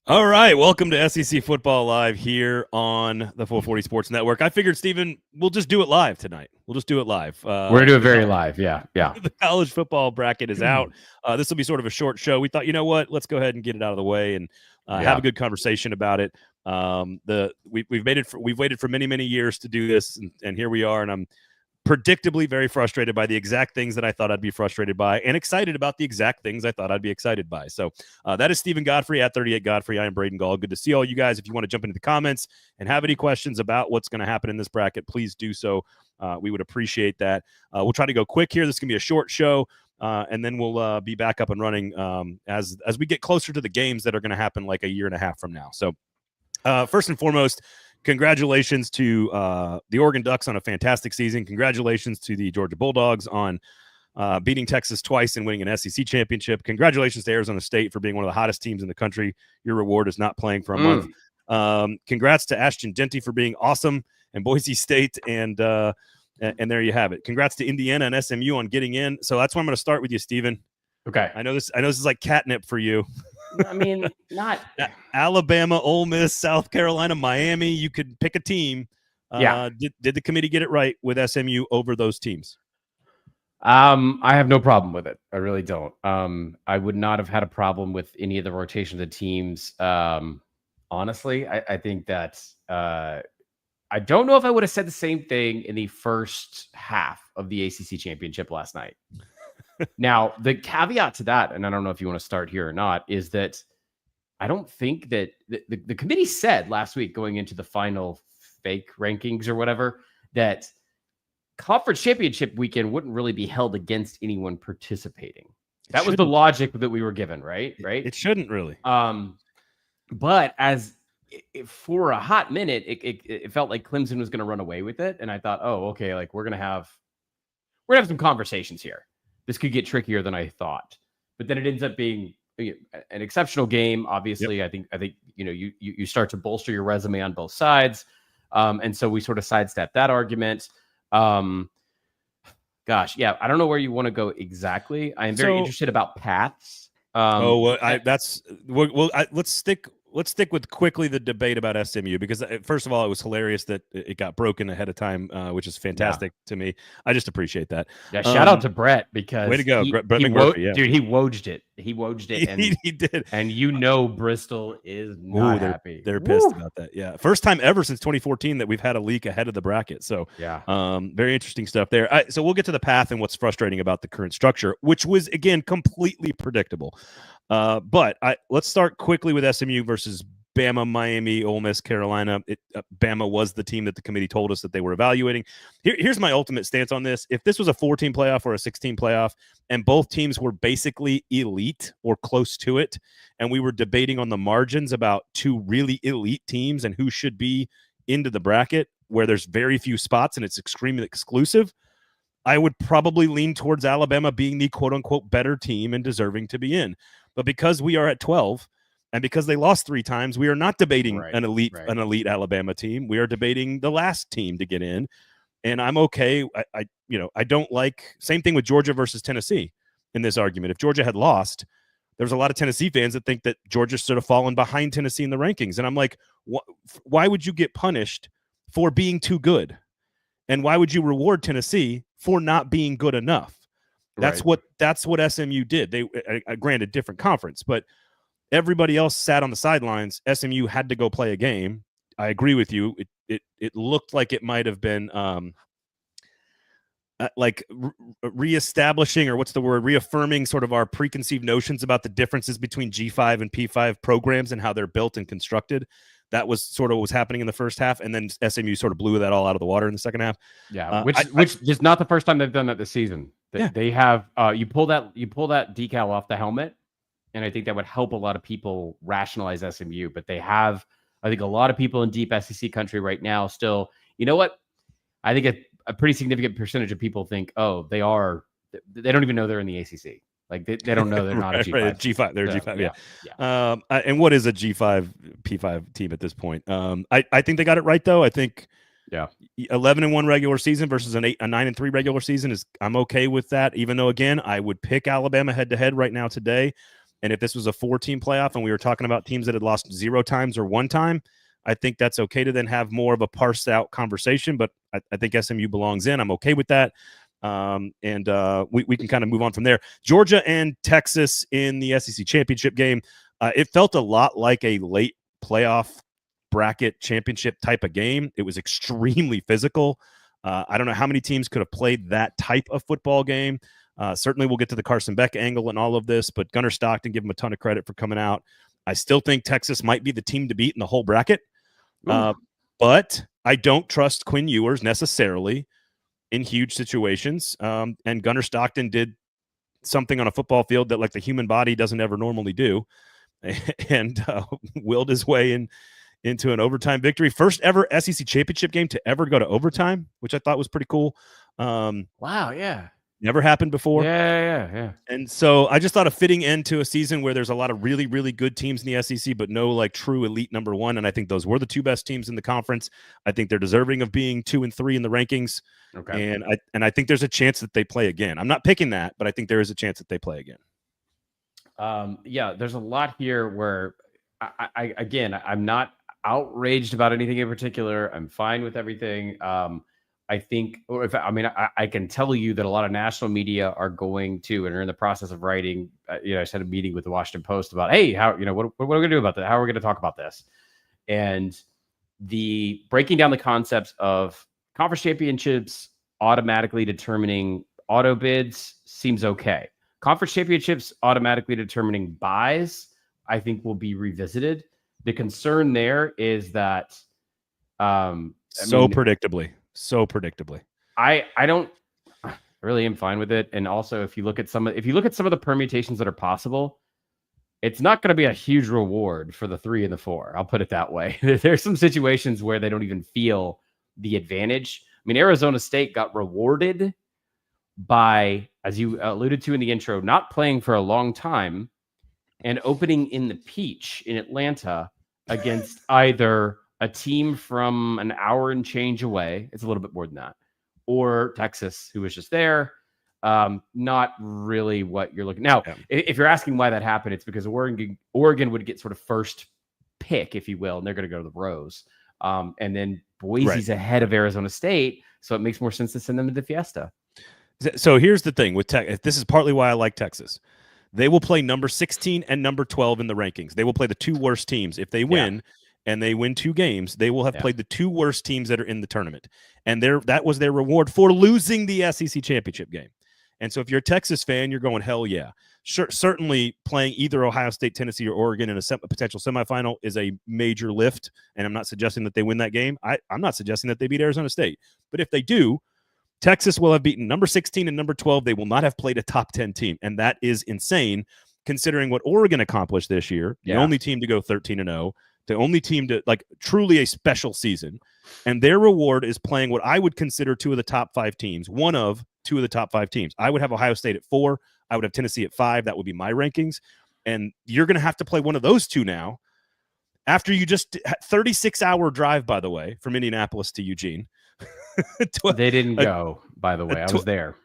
All right, welcome to SEC Football Live here on the 440 Sports Network. I figured, Steven, we'll just do it live tonight. We'll just do it live. We're gonna do it very live. Yeah. The college football bracket is out. This will be sort of a short show. We thought, you know what? Let's go ahead and get it out of the way and have a good conversation about it. We've waited for many years to do this, and here we are. And I'm predictably very frustrated by the exact things that I thought I'd be frustrated by, and excited about the exact things I thought I'd be excited by. So that is Stephen Godfrey at 38 Godfrey. I am Braden Gall. Good to see all you guys. If you want to jump into the comments and have any questions about what's going to happen in this bracket, please do so. We would appreciate that. We'll try to go quick here. This is going to be a short show. And then we'll be back up and running as we get closer to the games that are going to happen like a year and a half from now. So first and foremost, congratulations to the Oregon Ducks on a fantastic season. Congratulations to the Georgia Bulldogs on beating Texas twice and winning an SEC championship. Congratulations to Arizona State for being one of the hottest teams in the country. Your reward is not playing for a month. Congrats to Ashton Denty for being awesome, and Boise State, and there you have it. Congrats to Indiana and SMU on getting in. So that's why I'm going to start with you, Steven. Okay. I know this is like catnip for you. I mean, not Alabama, Ole Miss, South Carolina, Miami. You could pick a team. Did the committee get it right with SMU over those teams? I have no problem with it. I really don't. I would not have had a problem with any of the rotation of the teams. Honestly, I think that I don't know if I would have said the same thing in the first half of the ACC championship last night. Now, the caveat to that, and I don't know if you want to start here or not, is that I don't think that the committee said last week going into the final fake rankings or whatever, that conference championship weekend wouldn't really be held against anyone participating. That was the logic that we were given, right? It shouldn't really. But for a hot minute, it felt like Clemson was going to run away with it. And I thought, oh, okay, like we're going to have some conversations here. This could get trickier than I thought, but then it ends up being an exceptional game. Obviously, yep. I think you start to bolster your resume on both sides, and so we sort of sidestep that argument. Gosh, yeah, I don't know where you want to go exactly. I am very interested about paths. Let's stick with quickly the debate about SMU, because first of all, it was hilarious that it got broken ahead of time, which is fantastic to me. I just appreciate that. Yeah, shout out to Brett, because way to go, Brett McMurphy. Dude, he woged it. He woged it, and he did. And Bristol is not happy. They're pissed about that. Yeah, first time ever since 2014 that we've had a leak ahead of the bracket. So yeah, very interesting stuff there. So we'll get to the path and what's frustrating about the current structure, which was again completely predictable. But let's start quickly with SMU versus Bama, Miami, Ole Miss, Carolina. Bama was the team that the committee told us that they were evaluating. Here's my ultimate stance on this. If this was a 4-team playoff or a 6-team playoff, and both teams were basically elite or close to it, and we were debating on the margins about two really elite teams and who should be into the bracket where there's very few spots and it's extremely exclusive, I would probably lean towards Alabama being the quote-unquote better team and deserving to be in. But because we are at 12, and because they lost 3 times, we are not debating an elite Alabama team. We are debating the last team to get in, and I'm okay. I don't like, same thing with Georgia versus Tennessee in this argument. If Georgia had lost, there's a lot of Tennessee fans that think that Georgia should have fallen behind Tennessee in the rankings, and I'm like, why would you get punished for being too good, and why would you reward Tennessee for not being good enough? That's what SMU did. They granted different conference, but everybody else sat on the sidelines. SMU had to go play a game. I agree with you. It looked like it might have been reestablishing, or what's the word, reaffirming sort of our preconceived notions about the differences between G5 and P5 programs and how they're built and constructed. That was sort of what was happening in the first half, and then SMU sort of blew that all out of the water in the second half. Yeah, which is not the first time they've done that this season. They have you pull that decal off the helmet, and I think that would help a lot of people rationalize SMU. But they have, I think, a lot of people in deep SEC country right now still. You know what? I think a pretty significant percentage of people think, oh, they don't even know they're in the ACC. Like they don't know they're not a G5. Right, G5, they're G5. Yeah. And what is a G5 P5 team at this point? I think they got it right though. I think 11-1 regular season versus a 9-3 regular season I'm okay with that. Even though again, I would pick Alabama head to head right now today. And if this was a 4-team playoff and we were talking about teams that had lost 0 times or 1 time, I think that's okay to then have more of a parsed out conversation. But I think SMU belongs in. I'm okay with that. We can kind of move on from there. Georgia and Texas in the SEC championship game. It felt a lot like a late playoff bracket championship type of game. It was extremely physical. I don't know how many teams could have played that type of football game. Certainly we'll get to the Carson Beck angle and all of this, but Gunnar Stockton, give him a ton of credit for coming out. I still think Texas might be the team to beat in the whole bracket. But I don't trust Quinn Ewers necessarily in huge situations. And Gunnar Stockton did something on a football field that like the human body doesn't ever normally do, and willed his way into an overtime victory. First ever SEC championship game to ever go to overtime, which I thought was pretty cool. Wow. Yeah. Never happened before. Yeah. And so I just thought a fitting end to a season where there's a lot of really, really good teams in the SEC, but no like true elite number one. And I think those were the 2 best teams in the conference. I think they're deserving of being 2 and 3 in the rankings. Okay. And I think there's a chance that they play again. I'm not picking that, but I think there is a chance that they play again. Yeah, there's a lot here where I'm not outraged about anything in particular. I'm fine with everything. I think, I can tell you that a lot of national media are going to and are in the process of writing. I just had a meeting with the Washington Post about, hey, how what are we going to do about that? How are we going to talk about this? And the breaking down the concepts of conference championships automatically determining auto bids seems okay. Conference championships automatically determining buys, I think, will be revisited. The concern there is that predictably. I really am fine with it. And also, if you look at some of the permutations that are possible, it's not going to be a huge reward for the 3 and the 4. I'll put it that way. There's some situations where they don't even feel the advantage. I mean, Arizona State got rewarded by, as you alluded to in the intro, not playing for a long time and opening in the Peach in Atlanta against either a team from an hour and change away, it's a little bit more than that, or Texas, who was just there. Not really what you're looking now. Yeah. If you're asking why that happened, it's because Oregon would get sort of first pick, if you will, and they're going to go to the Rose. And then Boise's ahead of Arizona State, so it makes more sense to send them to the Fiesta. So here's the thing with this is partly why I like Texas. They will play number 16 and number 12 in the rankings. They will play the 2 worst teams. If they win and they win 2 games, they will have played the 2 worst teams that are in the tournament. And that was their reward for losing the SEC championship game. And so if you're a Texas fan, you're going, hell yeah. Sure, certainly playing either Ohio State, Tennessee, or Oregon in a potential semifinal is a major lift. And I'm not suggesting that they win that game. I'm not suggesting that they beat Arizona State. But if they do, Texas will have beaten number 16 and number 12. They will not have played a top 10 team. And that is insane considering what Oregon accomplished this year. The only team to go 13-0, the only team to like truly a special season. And their reward is playing what I would consider 2 of the top 5 teams, one of 2 of the top 5 teams. I would have Ohio State at 4. I would have Tennessee at 5. That would be my rankings. And you're going to have to play one of those 2 now after you just 36-hour drive, by the way, from Indianapolis to Eugene. They didn't go, by the way. I was there.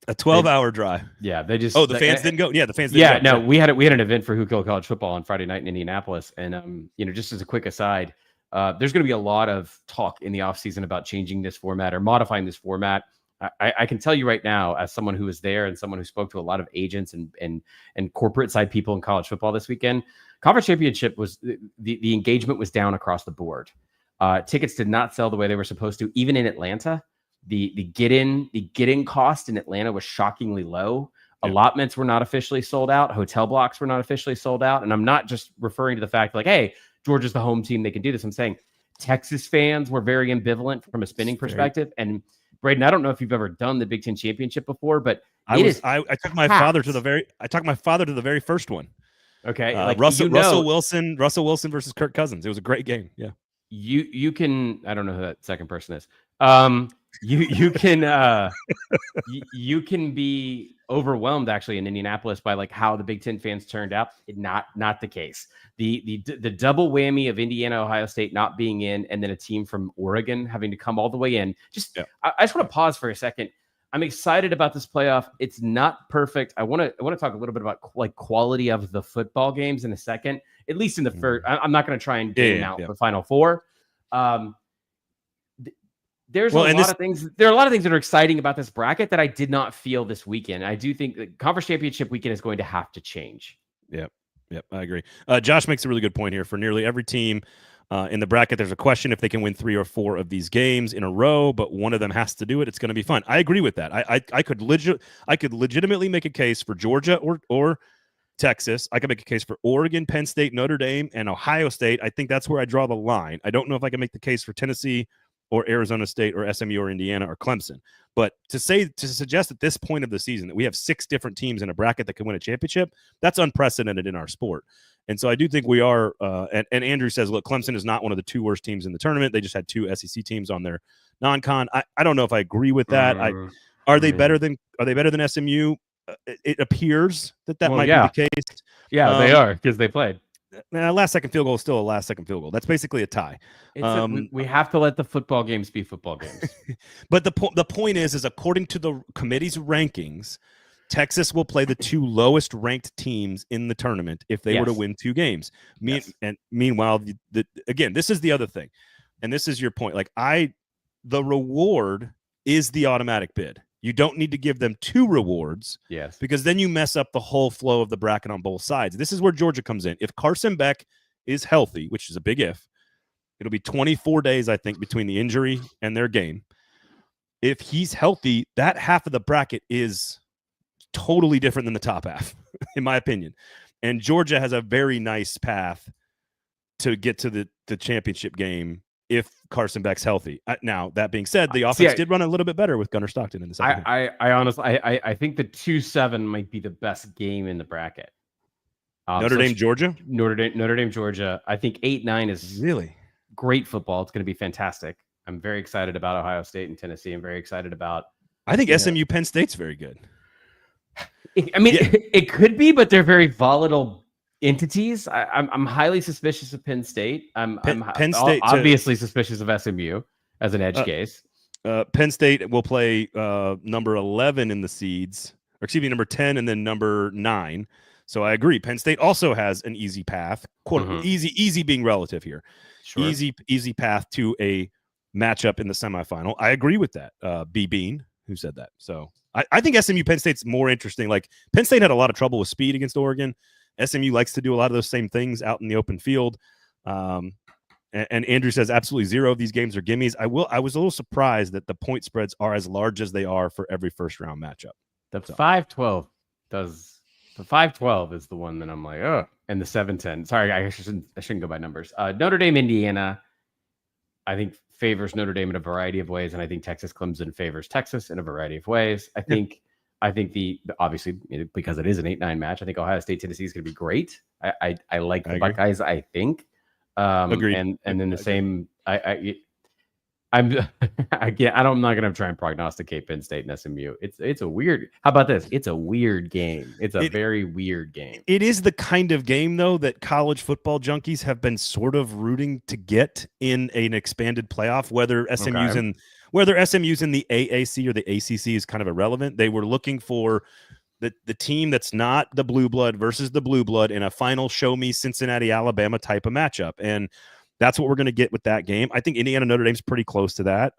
A 12-hour drive. Yeah, they just. Oh, the fans didn't go. Yeah, the fans didn't go. No, we had an event for Who Killed College Football on Friday night in Indianapolis, and just as a quick aside, there's going to be a lot of talk in the offseason about changing this format or modifying this format. I can tell you right now, as someone who was there and someone who spoke to a lot of agents and corporate side people in college football this weekend, conference championship was the engagement was down across the board. Tickets did not sell the way they were supposed to, even in Atlanta. The get in cost in Atlanta was shockingly low. Allotments were not officially sold out. Hotel blocks were not officially sold out. And I'm not just referring to the fact like, hey, Georgia's the home team, they can do this. I'm saying Texas fans were very ambivalent from a spending perspective. And Braden, I don't know if you've ever done the Big Ten Championship before, but I took my father to the very first one. Okay, Russell Wilson versus Kirk Cousins. It was a great game. Yeah. You can, I don't know who that second person is. You can be overwhelmed actually in Indianapolis by like how the Big Ten fans turned out. Not the case. The double whammy of Indiana, Ohio State not being in, and then a team from Oregon having to come all the way in. I just want to pause for a second. I'm excited about this playoff. It's not perfect. I want to talk a little bit about like quality of the football games in a second, at least in the first. I'm not going to try and game out the Final Four. There's a lot of things. There are a lot of things that are exciting about this bracket that I did not feel this weekend. I do think the conference championship weekend is going to have to change. Yep, I agree. Josh makes a really good point here. For nearly every team in the bracket, there's a question if they can win 3 or 4 of these games in a row, but one of them has to do it. It's going to be fun. I agree with that. I could legitimately make a case for Georgia or Texas. I could make a case for Oregon, Penn State, Notre Dame, and Ohio State. I think that's where I draw the line. I don't know if I can make the case for Tennessee or Arizona State or SMU or Indiana or Clemson. But to suggest at this point of the season that we have 6 different teams in a bracket that can win a championship, that's unprecedented in our sport. And so I do think we are, and Andrew says, look, Clemson is not one of the 2 worst teams in the tournament. They just had 2 SEC teams on their non-con. I don't know if I agree with that. Are they better than SMU? It appears that might be the case. Yeah, they are, because they played. Last second field goal is still a last second field goal. That's basically a tie. We have to let the football games be football games. But the point is according to the committee's rankings, Texas will play the 2 lowest ranked teams in the tournament if they were to win 2 games. And meanwhile, again, this is the other thing, and this is your point. Like the reward is the automatic bid. You don't need to give them 2 rewards, because then you mess up the whole flow of the bracket on both sides. This is where Georgia comes in. If Carson Beck is healthy, which is a big if, it'll be 24 days, I think, between the injury and their game. If he's healthy, that half of the bracket is totally different than the top half, in my opinion. And Georgia has a very nice path to get to the championship game if Carson Beck's healthy. Now, that being said, the offense did run a little bit better with Gunnar Stockton in the second. I honestly, I think the 2-7 might be the best game in the bracket. Notre Dame, Georgia? Notre Dame, Georgia. I think 8-9 is really great football. It's going to be fantastic. I'm very excited about Ohio State and Tennessee. I'm very excited about... I think SMU Penn State's very good. It could be, but they're very volatile entities. I'm highly suspicious of Penn State. I'm Penn State obviously suspicious of SMU as an edge case. Penn State will play number 11 in the seeds, or excuse me, number 10 and then number 9. So I agree. Penn State also has an easy path, quote easy being relative here. Sure. Easy path to a matchup in the semifinal. I agree with that. B Bean, who said that. So I think SMU Penn State's more interesting. Like Penn State had a lot of trouble with speed against Oregon. SMU likes to do a lot of those same things out in the open field. And Andrew says absolutely 0 of these games are gimmies. I was a little surprised that the point spreads are as large as they are for every first round matchup. The 5-12 does. The 5-12 is the one that I'm like, oh, and the 7-10. Sorry, I shouldn't go by numbers. Notre Dame, Indiana, I think favors Notre Dame in a variety of ways, and I think Texas Clemson favors Texas in a variety of ways. I think the obviously, because it is an 8-9 match, I think Ohio State Tennessee is going to be great. I like the Buckeyes. I think. Agreed. And then the same. I'm not going to try and prognosticate Penn State and SMU. It's a weird. How about this? It's a weird game. It's a very weird game. It is the kind of game though that college football junkies have been sort of rooting to get in an expanded playoff. Whether SMU's in the AAC or the ACC is kind of irrelevant. They were looking for the team that's not the blue blood versus the blue blood in a final show me Cincinnati, Alabama type of matchup. And that's what we're going to get with that game. I think Indiana Notre Dame's pretty close to that.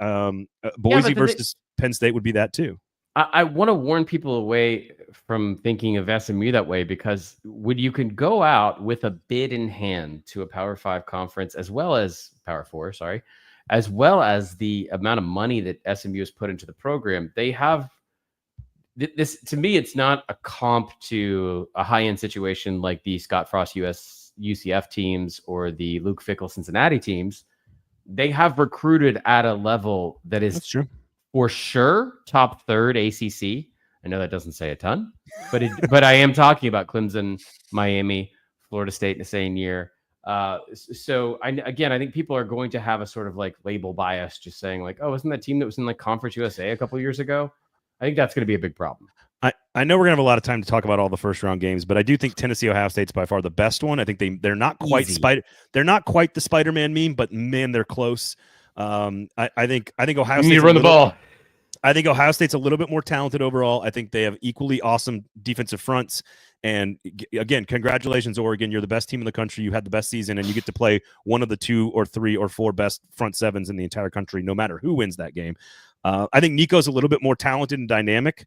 Boise versus Penn State would be that too. I want to warn people away from thinking of SMU that way, because when you can go out with a bid in hand to a Power 5 conference, as well as Power 4, as well as the amount of money that SMU has put into the program, they have this. To me, it's not a comp to a high-end situation like the Scott Frost UCF teams or the Luke Fickell Cincinnati teams. They have recruited at a level that is for sure top 3rd ACC. I know that doesn't say a ton, but I am talking about Clemson, Miami, Florida State in the same year. So I think people are going to have a sort of like label bias, just saying like, oh, isn't that team that was in like Conference USA a couple of years ago? I think that's going to be a big problem. I know we're going to have a lot of time to talk about all the first round games, but I do think Tennessee Ohio State's by far the best one. I think they're not quite they're not quite the Spider-Man meme, but man, they're close. I think Ohio State. You need to run the ball. I think Ohio State's a little bit more talented overall. I think they have equally awesome defensive fronts. And again, congratulations, Oregon. You're the best team in the country. You had the best season, and you get to play one of the 2 or 3 or 4 best front sevens in the entire country, no matter who wins that game. I think Nico's a little bit more talented and dynamic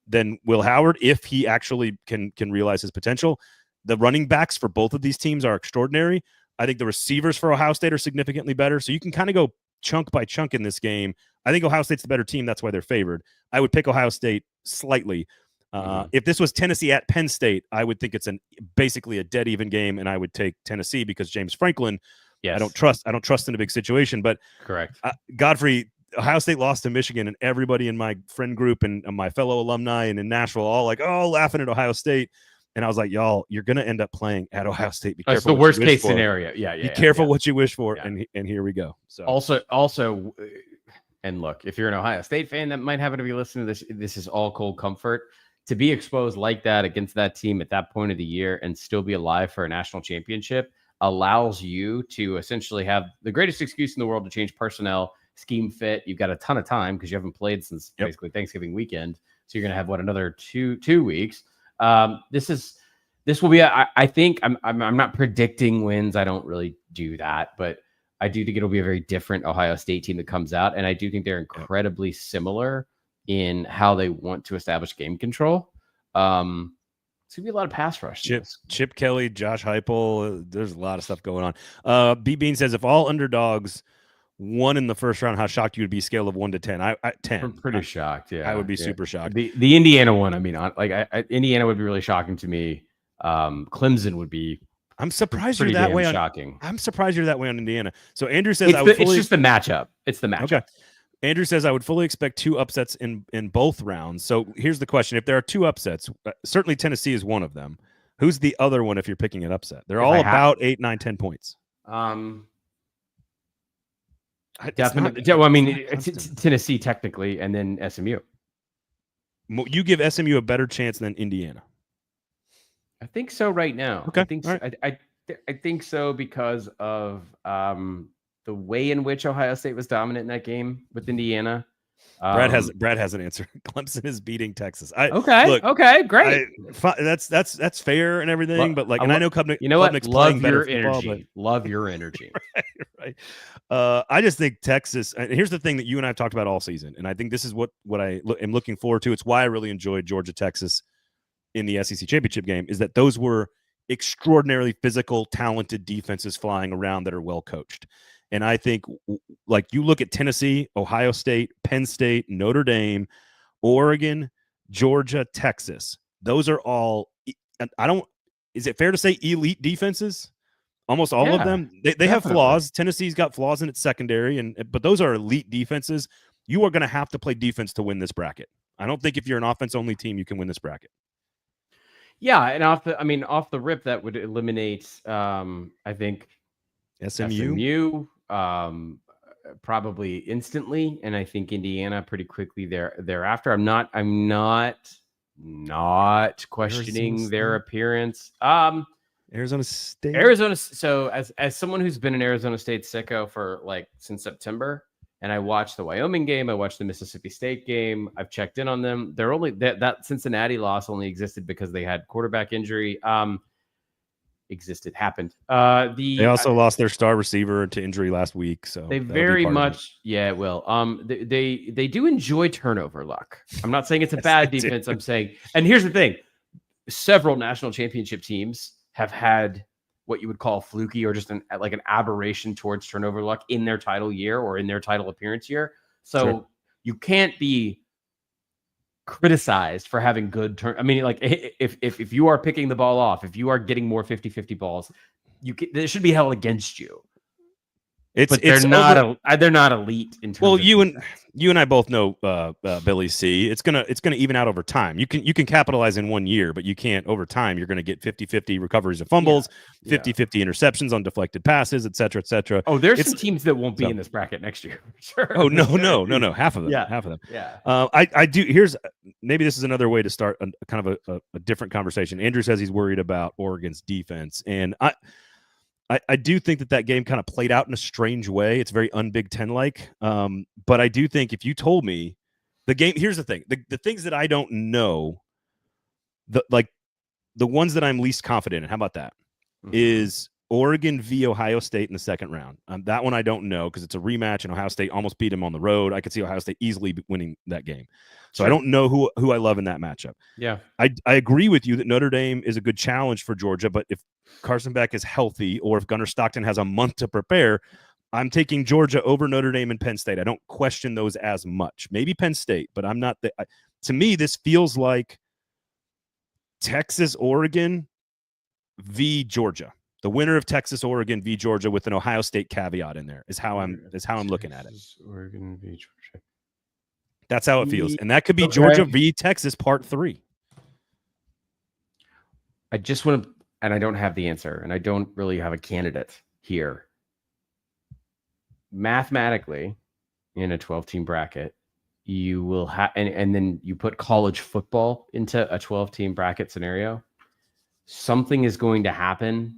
than Will Howard if he actually can realize his potential. The running backs for both of these teams are extraordinary. I think the receivers for Ohio State are significantly better. So you can kind of go chunk by chunk in this game. I think Ohio State's the better team. That's why they're favored. I would pick Ohio State slightly. If this was Tennessee at Penn State, I would think it's basically a dead even game, and I would take Tennessee because James Franklin, I don't trust in a big situation. But correct, Godfrey, Ohio State lost to Michigan, and everybody in my friend group and my fellow alumni and in Nashville all like, oh, laughing at Ohio State. And I was like, y'all, you're going to end up playing at Ohio State. Be careful. It's the worst case scenario. Be careful what you wish for. And here we go. So also, and look, if you're an Ohio State fan that might happen to be listening to this, this is all cold comfort. To be exposed like that against that team at that point of the year and still be alive for a national championship allows you to essentially have the greatest excuse in the world to change personnel, scheme fit. You've got a ton of time because you haven't played since basically Thanksgiving weekend. So you're going to have another two weeks. This will be, I think I'm not predicting wins. I don't really do that, but I do think it'll be a very different Ohio State team that comes out. And I do think they're incredibly similar in how they want to establish game control. It's going to be a lot of pass rush. Chip Kelly, Josh Heupel. There's a lot of stuff going on. B Bean says, if all underdogs won in the first round, how shocked you would be? Scale of 1 to 10. 10. I'm pretty shocked. Yeah, I would be super shocked. The Indiana one. I mean, Indiana would be really shocking to me. Clemson would be. I'm surprised you're that way. Shocking. I'm surprised you're that way on Indiana. So Andrew says, it's just the matchup. It's the matchup. Okay. Andrew says, I would fully expect 2 upsets in both rounds. So here's the question: if there are 2 upsets, certainly Tennessee is one of them. Who's the other one if you're picking an upset? They're all about 8, 9, 10 points. Definitely. It's Tennessee technically, and then SMU. You give SMU a better chance than Indiana. I think so right now. Okay. I think so, I think so because of the way in which Ohio State was dominant in that game with Indiana. Brad has an answer. Clemson is beating Texas. Okay, great. That's fair and everything, but I know Klubnik's love your energy. Love your energy. right. I just think Texas. And here's the thing that you and I have talked about all season, and I think this is what I am looking forward to. It's why I really enjoyed Georgia Texas in the SEC championship game. Is that those were extraordinarily physical, talented defenses flying around that are well coached. And I think, like, you look at Tennessee, Ohio State, Penn State, Notre Dame, Oregon, Georgia, Texas. Those are all, is it fair to say elite defenses? Almost all of them. They have flaws. Tennessee's got flaws in its secondary, but those are elite defenses. You are going to have to play defense to win this bracket. I don't think if you're an offense-only team, you can win this bracket. Yeah, and off the rip, that would eliminate, I think, SMU probably instantly, and I think Indiana pretty quickly thereafter. I'm not questioning their appearance. Arizona State. So as someone who's been an Arizona State sicko for since September, and I watched the Wyoming game, I watched the Mississippi State game, I've checked in on them. They're only that Cincinnati loss only existed because they had quarterback injury. Happened. They also lost their star receiver to injury last week, so they very much it will. They do enjoy turnover luck. I'm not saying it's a bad defense. I'm saying, and here's the thing: several national championship teams have had what you would call fluky or just an aberration towards turnover luck in their title year or in their title appearance year. So you can't be criticized for having good turn. I mean, if you are picking the ball off, if you are getting more 50-50 balls, they should be held against you. They're not elite in terms. Well, you and I both know Billy C. It's gonna even out over time. You can capitalize in 1 year, but you can't over time. You're gonna get 50-50 recoveries of fumbles, 50-50 interceptions on deflected passes, et cetera, et cetera. Oh, there's some teams that won't be in this bracket next year. Sure. Oh no, half of them. Yeah. Half of them. Yeah. I do. Maybe this is another way to start kind of a different conversation. Andrew says he's worried about Oregon's defense, and I do think that game kind of played out in a strange way. It's very un-Big Ten like. But I do think if you told me The game. Here's the thing: the things that I don't know, the ones that I'm least confident in. How about that? Is Oregon v. Ohio State in the second round. That one I don't know because it's a rematch, and Ohio State almost beat them on the road. I could see Ohio State easily winning that game. So I don't know who I love in that matchup. Yeah. I agree with you that Notre Dame is a good challenge for Georgia, but if Carson Beck is healthy or if Gunnar Stockton has a month to prepare, I'm taking Georgia over Notre Dame and Penn State. I don't question those as much. Maybe Penn State, but I'm not. To me, this feels like Texas, Oregon v. Georgia. The winner of Texas, Oregon v. Georgia with an Ohio State caveat in there is how I'm looking at it. Oregon v. Georgia. That's how it feels, and that could be Georgia v. Texas Part 3. I just want to, and I don't have the answer, and I don't really have a candidate here. Mathematically, in a 12-team bracket, you will have, and then you put college football into a 12-team bracket scenario. Something is going to happen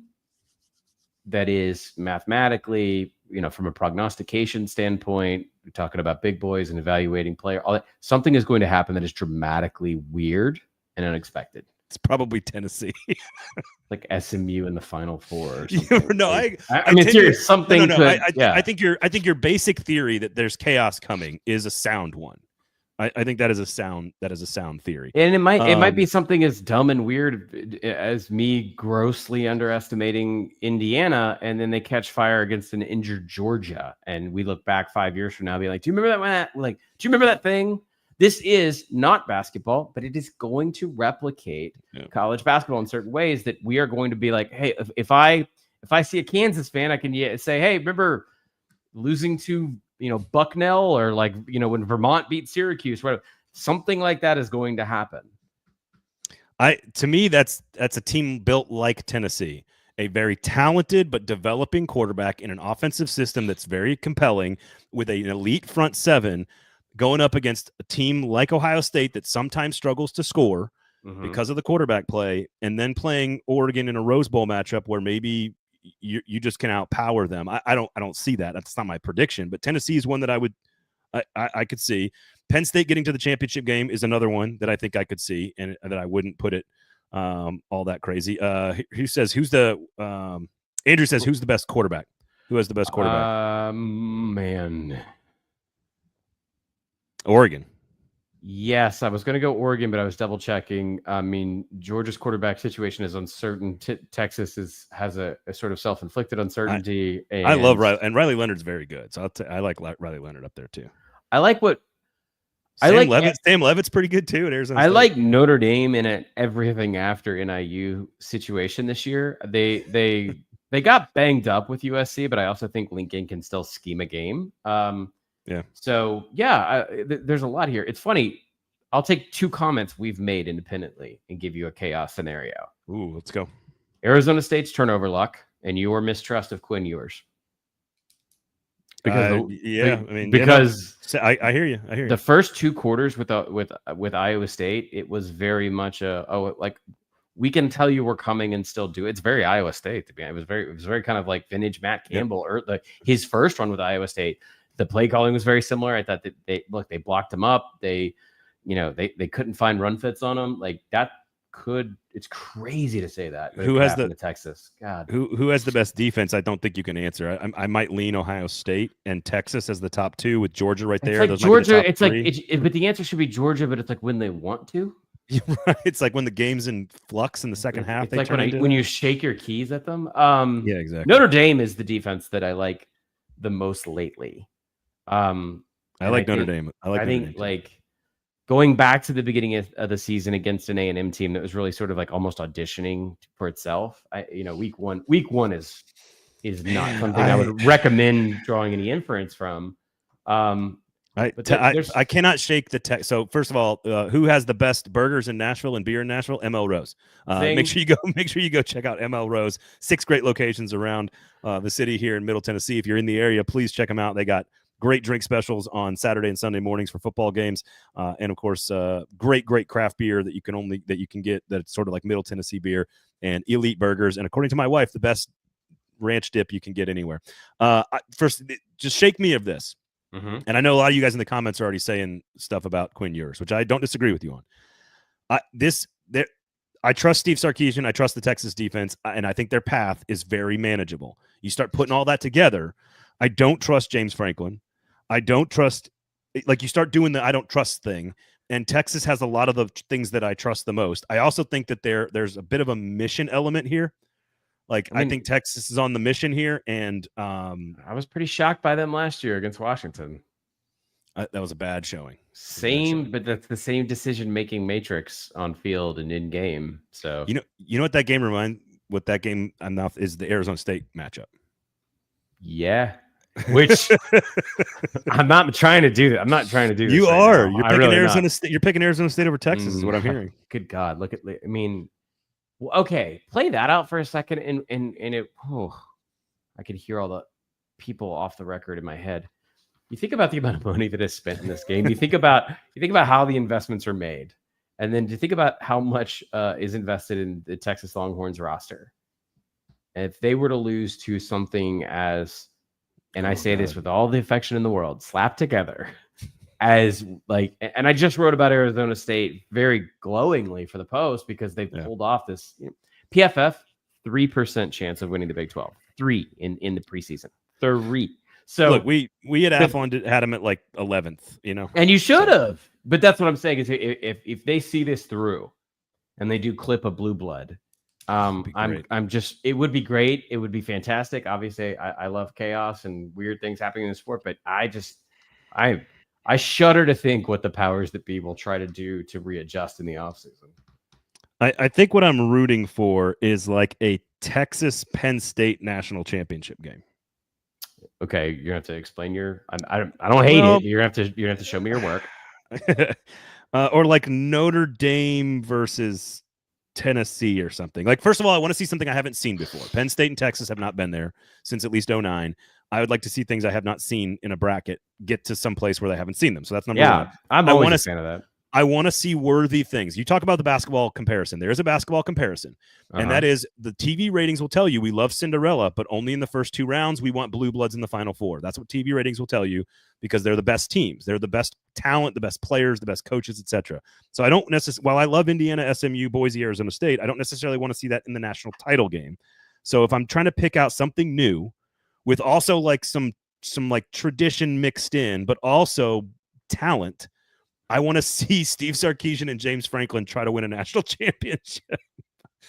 that is mathematically, from a prognostication standpoint, we're talking about big boys and evaluating player, all that, something is going to happen that is dramatically weird and unexpected. It's probably Tennessee. Like SMU in the Final Four or something. No, I mean, serious, something. No, could, I think your basic theory that there's chaos coming is a sound one. I think that is a sound theory. And it might be something as dumb and weird as me grossly underestimating Indiana, and then they catch fire against an injured Georgia, and we look back 5 years from now, and be like, do you remember that? Like, do you remember that thing? This is not basketball, but it is going to replicate college basketball in certain ways that we are going to be like, hey, if I see a Kansas fan, I can say, hey, remember losing to Bucknell, or when Vermont beat Syracuse, whatever. Something like that is going to happen. To me, that's a team built like Tennessee, a very talented but developing quarterback in an offensive system that's very compelling with an elite front seven, going up against a team like Ohio State that sometimes struggles to score because of the quarterback play, and then playing Oregon in a Rose Bowl matchup where maybe you just can outpower them. I don't see that. That's not my prediction, but Tennessee is one that I could see. Penn State getting to the championship game is another one that I think I could see, and that I wouldn't put it all that crazy. Andrew says, who's the best quarterback? Who has the best quarterback? Man. Oregon. Yes, I was going to go Oregon, but I was double checking. I mean, Georgia's quarterback situation is uncertain. Texas has a sort of self-inflicted uncertainty. I love Riley, and Riley Leonard's very good. So I like Riley Leonard up there too. I like what Sam Levitt's pretty good too at Arizona State. I like Notre Dame in an everything after NIU situation this year. They got banged up with USC, but I also think Lincoln can still scheme a game. Yeah. So there's a lot here. It's funny. I'll take two comments we've made independently and give you a chaos scenario. Ooh, let's go. Arizona State's turnover luck and your mistrust of Quinn Ewers. Because I hear you. The first two quarters with Iowa State, it was very much we can tell you we're coming and still do it. It's very Iowa State to be. It was very kind of like vintage Matt Campbell or his first run with Iowa State. The play calling was very similar. I thought that they blocked him up. They couldn't find run fits on him. Like that it's crazy to say that. Who has the Texas? God. Who has the best defense? I don't think you can answer. I might lean Ohio State and Texas as the top two with Georgia right there. It's like Georgia. It's like, but the answer should be Georgia. But it's like when they want to. It's like when the game's in flux in the second half. It's like when you shake your keys at them. Yeah, exactly. Notre Dame is the defense that I like the most lately. I like Notre Dame. I think going back to the beginning of the season against an A&M team that was really sort of like almost auditioning for itself. Week one is not something I would recommend drawing any inference from. I cannot shake the tech. So first of all, who has the best burgers in Nashville and beer in Nashville? ML Rose. Make sure you go check out ML Rose. 6 great locations around the city here in Middle Tennessee. If you're in the area, please check them out. They got great drink specials on Saturday and Sunday mornings for football games, and of course, great craft beer that you can get that's sort of like Middle Tennessee beer, and elite burgers, and according to my wife, the best ranch dip you can get anywhere. First, just shake me of this. And I know a lot of you guys in the comments are already saying stuff about Quinn Ewers, which I don't disagree with you on. I trust Steve Sarkisian. I trust the Texas defense, and I think their path is very manageable. You start putting all that together. I don't trust James Franklin. I don't trust – like you start doing the I don't trust thing, and Texas has a lot of the things that I trust the most. I also think that there's a bit of a mission element here. Like I think Texas is on the mission here, and I was pretty shocked by them last year against Washington. That was a bad showing. But that's the same decision-making matrix on field and in game. So you know what that game what that game enough is the Arizona State matchup. Yeah, which I'm not trying to do that. I'm not trying to do this. You right are. now. You're picking Arizona State. You're picking Arizona State over Texas, is what I'm hearing. Good God, look at. I mean, okay, play that out for a second, and it. Oh, I could hear all the people off the record in my head. You think about the amount of money that is spent in this game. You think about how the investments are made, and then you think about how much is invested in the Texas Longhorns roster. And if they were to lose to something as, and I say this with all the affection in the world, slapped together, as like, and I just wrote about Arizona State very glowingly for the Post because they pulled off this PFF 3% chance of winning the Big 12, 3 in the preseason, 3. So look, we at Athlon had him at like 11th, and you should have. But that's what I'm saying is if they see this through, and they do clip a blue blood, I'm just it would be great. It would be fantastic. Obviously, I love chaos and weird things happening in the sport, but I shudder to think what the powers that be will try to do to readjust in the offseason. I think what I'm rooting for is like a Texas Penn State national championship game. Okay, you're gonna have to explain your. I don't hate it. You're gonna have to show me your work. Or like Notre Dame versus Tennessee or something. Like, first of all, I want to see something I haven't seen before. Penn State and Texas have not been there since at least 2009. I would like to see things I have not seen in a bracket get to some place where they haven't seen them. So that's number one. I'm always a fan of that. I want to see worthy things. You talk about the basketball comparison. There is a basketball comparison, and that is the TV ratings will tell you we love Cinderella, but only in the first 2 rounds. We want blue bloods in the final 4. That's what TV ratings will tell you because they're the best teams. They're the best talent, the best players, the best coaches, etc. So I don't necessarily, while I love Indiana, SMU, Boise, Arizona State, I don't necessarily want to see that in the national title game. So if I'm trying to pick out something new with also like some like tradition mixed in, but also talent, I want to see Steve Sarkisian and James Franklin try to win a national championship.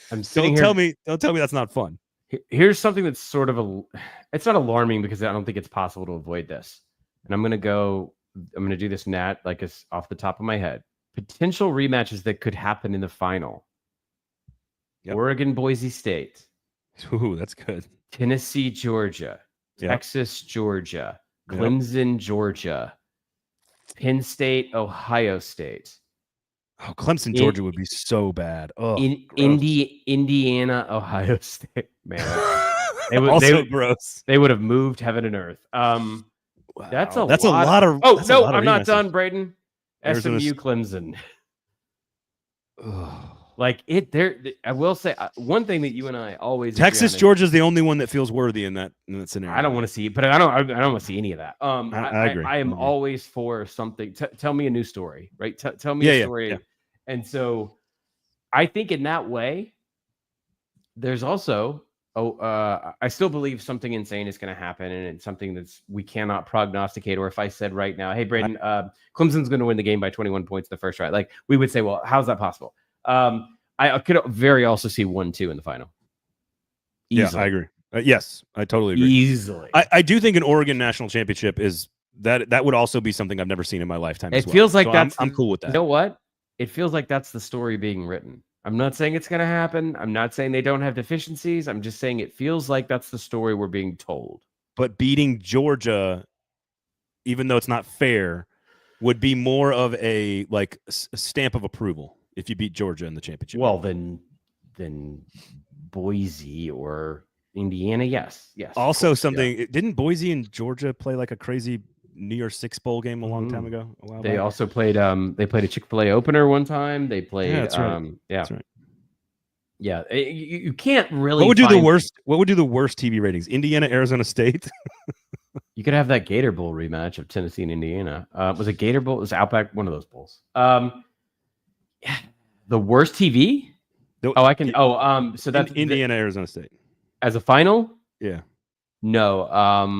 Don't tell me that's not fun. Here's something that's sort of it's not alarming because I don't think it's possible to avoid this. And I'm going to do this like it's off the top of my head. Potential rematches that could happen in the final. Yep. Oregon, Boise State. Ooh, that's good. Tennessee, Georgia. Yep. Texas, Georgia. Clemson, Georgia. Penn State, Ohio State. Oh, Clemson, Georgia would be so bad. Oh, Indiana, Ohio State. Man, gross. They would have moved heaven and earth. Wow. That's a lot of. Oh no, I'm not done, Braden. SMU, Clemson. Like it there. I will say one thing that you and I always Texas, Georgia is the only one that feels worthy in that scenario. I don't want to see, but I don't want to see any of that. I agree. I am always for something. Tell me a new story, right? Tell me a story. Yeah. And so, I think in that way, there's also I still believe something insane is going to happen, and it's something we cannot prognosticate. Or if I said right now, hey Braden, Clemson's going to win the game by 21 points the first round, like we would say, well, how's that possible? I could very also see 1-2 in the final. Easily. Yeah, I agree. Yes, I totally agree. Easily. I do think an Oregon national championship is that would also be something I've never seen in my lifetime. It feels like I'm cool with that. You know what? It feels like that's the story being written. I'm not saying it's going to happen. I'm not saying they don't have deficiencies. I'm just saying it feels like that's the story we're being told. But beating Georgia, even though it's not fair, would be more of a stamp of approval if you beat Georgia in the championship. Well, then Boise or Indiana, yes. Also, didn't Boise and Georgia play like a crazy New Year's Six bowl game a long time ago? They also played. They played a Chick-fil-A opener one time. They played. Yeah, that's right. That's right. Yeah, you can't really. What would do the worst TV ratings? Indiana, Arizona State. You could have that Gator Bowl rematch of Tennessee and Indiana. Was it Gator Bowl? It was Outback, one of those bowls. Yeah. The worst TV? I can. So that's Indiana, Arizona State as a final. Yeah. No.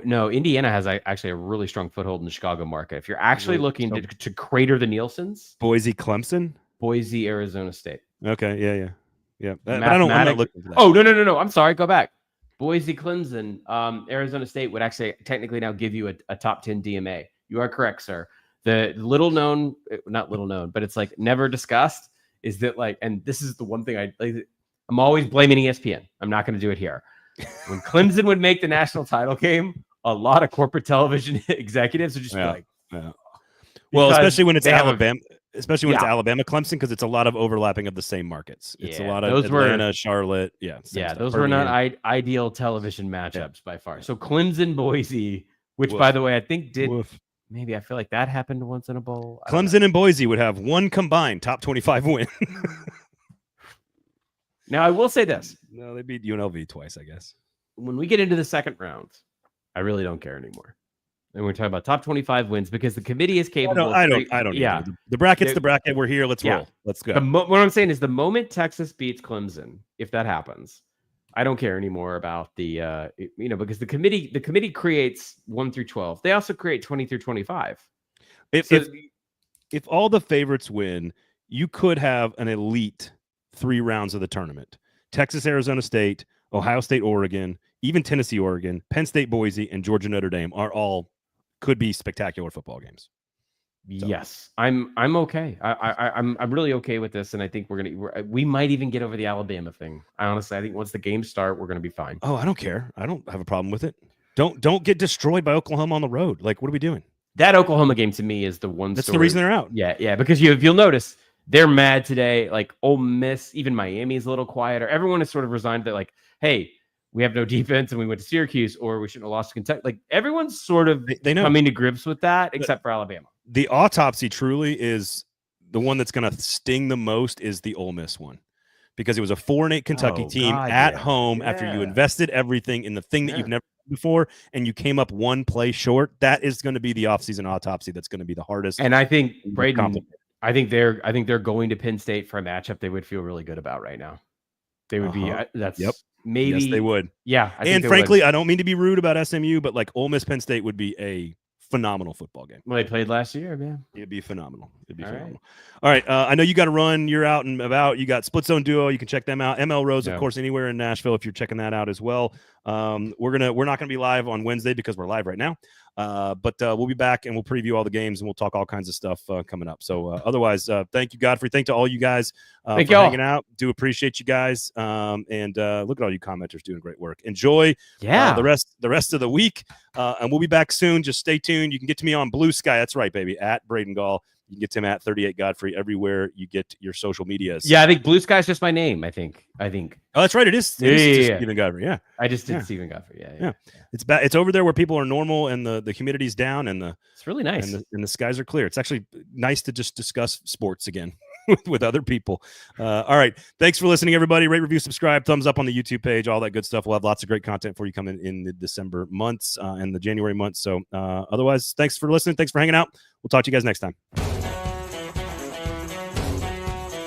No. Indiana has actually a really strong foothold in the Chicago market. If you're actually looking to crater the Nielsen's, Boise, Clemson, Boise, Arizona State. Okay. Yeah. But I'm not looking for that. Oh, no. I'm sorry. Go back. Boise, Clemson, Arizona State would actually technically now give you a top 10 DMA. You are correct, sir. The not little known, but it's like never discussed is that like, and this is the one thing I'm always blaming ESPN. I'm not going to do it here. When Clemson would make the national title game, a lot of corporate television executives would just be like, well, especially when it's Alabama. Especially when it's Alabama Clemson, because it's a lot of overlapping of the same markets. It's a lot of Atlanta, Charlotte. Those were not ideal television matchups by far. So Clemson, Boise, which by the way, I think maybe I feel like that happened once in a bowl. Clemson and Boise would have one combined top 25 win. Now I will say this. No, they beat UNLV twice, I guess. When we get into the second round, I really don't care anymore. And we're talking about top 25 wins because the committee is capable. I don't. Yeah, the bracket's the bracket. We're here. Let's roll. Let's go. What I'm saying is the moment Texas beats Clemson, if that happens, I don't care anymore about the because the committee creates 1 through 12. They also create 20 through 25. If all the favorites win, you could have an elite 3 rounds of the tournament. Texas, Arizona State, Ohio State, Oregon, even Tennessee, Oregon, Penn State, Boise, and Georgia, Notre Dame are all could be spectacular football games. So. Yes, I'm okay. I'm really okay with this, and I think we might even get over the Alabama thing. I think once the games start, we're gonna be fine. Oh, I don't care. I don't have a problem with it. Don't get destroyed by Oklahoma on the road. Like, what are we doing? That Oklahoma game to me is the one. That's the reason they're out. Yeah, because you'll notice they're mad today. Like Ole Miss, even Miami is a little quieter. Everyone is sort of resigned that like, hey, we have no defense and we went to Syracuse, or we shouldn't have lost to Kentucky. Like everyone's sort of coming to grips with that, except for Alabama. The autopsy truly is the one that's going to sting the most is the Ole Miss one, because it was a 4-8 Kentucky team at home after you invested everything in the thing that you've never done before, and you came up 1 play short. That is going to be the offseason autopsy. That's going to be the hardest. And I think Braden, I think they're going to Penn State for a matchup they would feel really good about right now. They would be. Maybe yes, they would. Yeah, and frankly, I don't mean to be rude about SMU, but like Ole Miss Penn State would be a phenomenal football game. Well, they played last year, man. It'd be phenomenal. All right. I know you got to run. You're out and about. You got Split Zone Duo. You can check them out. ML Rose, of course, anywhere in Nashville if you're checking that out as well. We're not gonna be live on Wednesday because we're live right now. But we'll be back and we'll preview all the games and we'll talk all kinds of stuff coming up. So otherwise, thank you, Godfrey. Thank to all you guys for hanging out. Do appreciate you guys. And look at all you commenters doing great work. Enjoy the rest of the week. And we'll be back soon. Just stay tuned. You can get to me on Blue Sky. That's right, baby. At Braden Gall. You can get to him at 38 Godfrey everywhere you get your social medias. Yeah, I think Blue Sky is just my name. I think. Oh, that's right. It is. Stephen Godfrey. Yeah. I just did Stephen Godfrey. Yeah. It's over there where people are normal and the humidity's down and it's really nice and the skies are clear. It's actually nice to just discuss sports again with other people. All right. Thanks for listening, everybody. Rate, review, subscribe, thumbs up on the YouTube page, all that good stuff. We'll have lots of great content for you coming in the December months and the January months. So otherwise, thanks for listening. Thanks for hanging out. We'll talk to you guys next time.